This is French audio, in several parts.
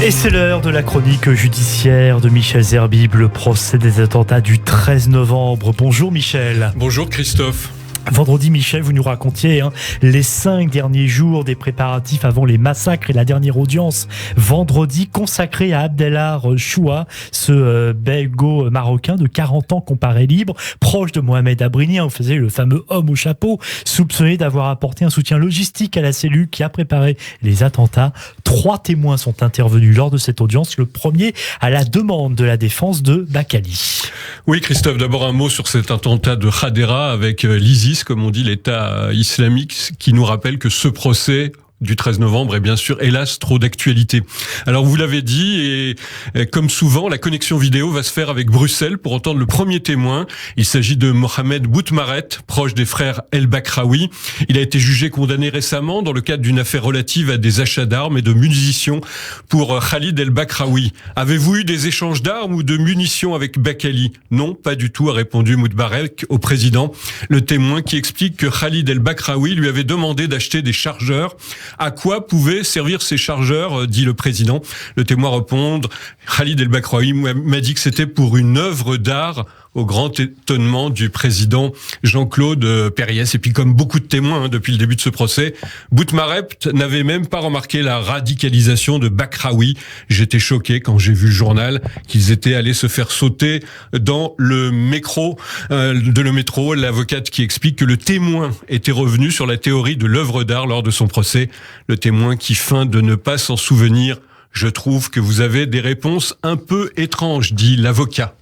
Et c'est l'heure de la chronique judiciaire de Michel Zerbib, le procès des attentats du 13 novembre. Bonjour Michel. Bonjour Christophe. Vendredi, Michel, vous nous racontiez les 5 derniers jours des préparatifs avant les massacres et la dernière audience vendredi consacrée à Abdellah Choua, ce belgo-marocain de 40 ans comparé libre, proche de Mohamed Abrini, vous faisiez le fameux homme au chapeau, soupçonné d'avoir apporté un soutien logistique à la cellule qui a préparé les attentats. 3 témoins sont intervenus lors de cette audience, le premier à la demande de la défense de Bakali. Oui Christophe, d'abord un mot sur cet attentat de Hadera avec l'ISIS, comme on dit, l'État islamique, qui nous rappelle que ce procès du 13 novembre est bien sûr, hélas, trop d'actualité. Alors vous l'avez dit, et comme souvent, la connexion vidéo va se faire avec Bruxelles pour entendre le premier témoin. Il s'agit de Mohamed Boutmaret, proche des frères El Bakraoui. Il a été jugé condamné récemment dans le cadre d'une affaire relative à des achats d'armes et de munitions pour Khalid El Bakraoui. Avez-vous eu des échanges d'armes ou de munitions avec Bakali ? Non, pas du tout, a répondu Boutmaret au président. Le témoin qui explique que Khalid El Bakraoui lui avait demandé d'acheter des chargeurs. À quoi pouvaient servir ces chargeurs, dit le président. Le témoin répond, Khalid El Bakraoui m'a dit que c'était pour une œuvre d'art, au grand étonnement du président Jean-Claude Perriès. Et puis comme beaucoup de témoins depuis le début de ce procès, Boutmaret n'avait même pas remarqué la radicalisation de Bakraoui. J'étais choqué quand j'ai vu le journal qu'ils étaient allés se faire sauter dans le métro. L'avocate qui explique que le témoin était revenu sur la théorie de l'œuvre d'art lors de son procès. Le témoin qui feint de ne pas s'en souvenir. Je trouve que vous avez des réponses un peu étranges, dit l'avocat.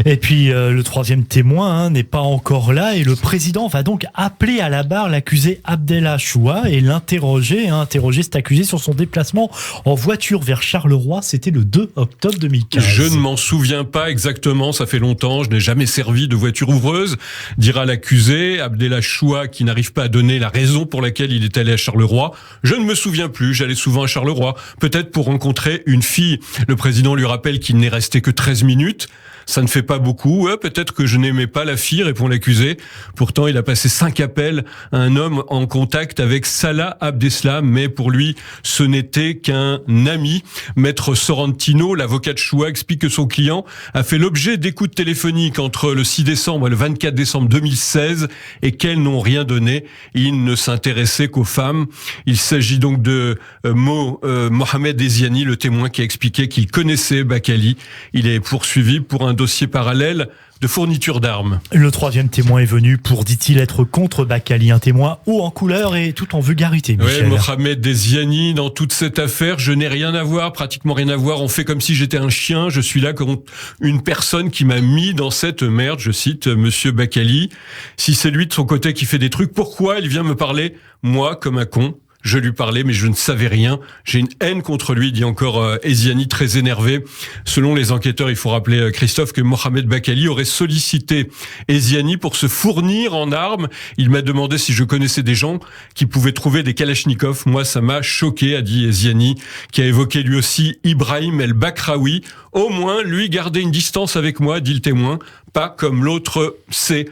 Et puis le troisième témoin n'est pas encore là et le président va donc appeler à la barre l'accusé Abdellah Choua et interroger cet accusé sur son déplacement en voiture vers Charleroi. C'était le 2 octobre 2015. Je ne m'en souviens pas exactement, ça fait longtemps, je n'ai jamais servi de voiture ouvreuse, dira l'accusé. Abdellah Choua qui n'arrive pas à donner la raison pour laquelle il est allé à Charleroi. Je ne me souviens plus, j'allais souvent à Charleroi, peut-être pour rencontrer une fille. Le président lui rappelle qu'il n'est resté que 13 minutes. Ça ne fait pas beaucoup. Peut-être que je n'aimais pas la fille, répond l'accusé. Pourtant, il a passé 5 appels à un homme en contact avec Salah Abdeslam, mais pour lui, ce n'était qu'un ami. Maître Sorrentino, l'avocat de Choua, explique que son client a fait l'objet d'écoutes téléphoniques entre le 6 décembre et le 24 décembre 2016 et qu'elles n'ont rien donné. Il ne s'intéressait qu'aux femmes. Il s'agit donc de Mohamed Eziani, le témoin qui a expliqué qu'il connaissait Bakali. Il est poursuivi pour un dossier parallèle de fourniture d'armes. Le troisième témoin est venu pour, dit-il, être contre Bakali, un témoin haut en couleur et tout en vulgarité, Michel. Oui, Mohamed Eziani, dans toute cette affaire, je n'ai rien à voir, pratiquement rien à voir. On fait comme si j'étais un chien, je suis là comme une personne qui m'a mis dans cette merde, je cite Monsieur Bakali. Si c'est lui de son côté qui fait des trucs, pourquoi il vient me parler, moi, comme un con ? Je lui parlais, mais je ne savais rien. J'ai une haine contre lui, dit encore Eziani, très énervé. Selon les enquêteurs, il faut rappeler, Christophe, que Mohamed Bakali aurait sollicité Eziani pour se fournir en armes. Il m'a demandé si je connaissais des gens qui pouvaient trouver des kalachnikovs. Moi, ça m'a choqué, a dit Eziani, qui a évoqué lui aussi Ibrahim El Bakraoui. Au moins, lui garder une distance avec moi, dit le témoin, pas comme l'autre sait,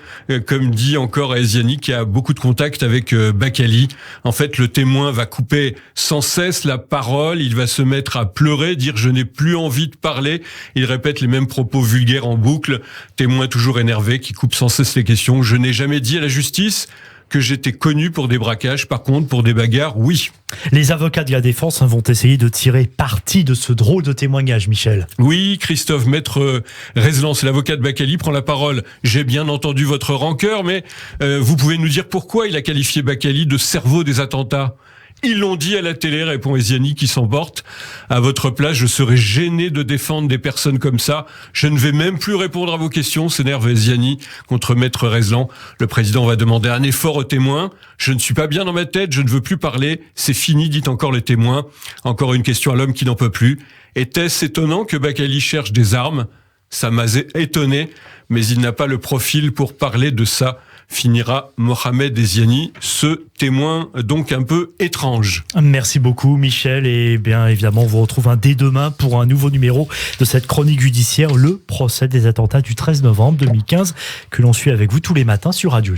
comme dit encore Eziani, qui a beaucoup de contacts avec Bakali. En fait, le témoin va couper sans cesse la parole, il va se mettre à pleurer, dire « je n'ai plus envie de parler ». Il répète les mêmes propos vulgaires en boucle. Témoin toujours énervé qui coupe sans cesse les questions. « Je n'ai jamais dit à la justice que j'étais connu pour des braquages, par contre pour des bagarres, oui ». Les avocats de la défense vont essayer de tirer parti de ce drôle de témoignage, Michel. Oui, Christophe, maître Rezlan, c'est l'avocat de Bakali, prend la parole. J'ai bien entendu votre rancœur, mais vous pouvez nous dire pourquoi il a qualifié Bakali de cerveau des attentats ? Ils l'ont dit à la télé, répond Eziani qui s'emporte. À votre place, je serais gêné de défendre des personnes comme ça. Je ne vais même plus répondre à vos questions, s'énerve Eziani contre maître Rezlan. Le président va demander un effort aux témoins. Je ne suis pas bien dans ma tête, je ne veux plus parler. C'est fini, dit encore le témoin. Encore une question à l'homme qui n'en peut plus. Était-ce étonnant que Bakali cherche des armes ? Ça m'a étonné, mais il n'a pas le profil pour parler de ça. Finira Mohamed Eziani, ce témoin donc un peu étrange. Merci beaucoup Michel, et bien évidemment on vous retrouve dès demain pour un nouveau numéro de cette chronique judiciaire, le procès des attentats du 13 novembre 2015 que l'on suit avec vous tous les matins sur Radio J.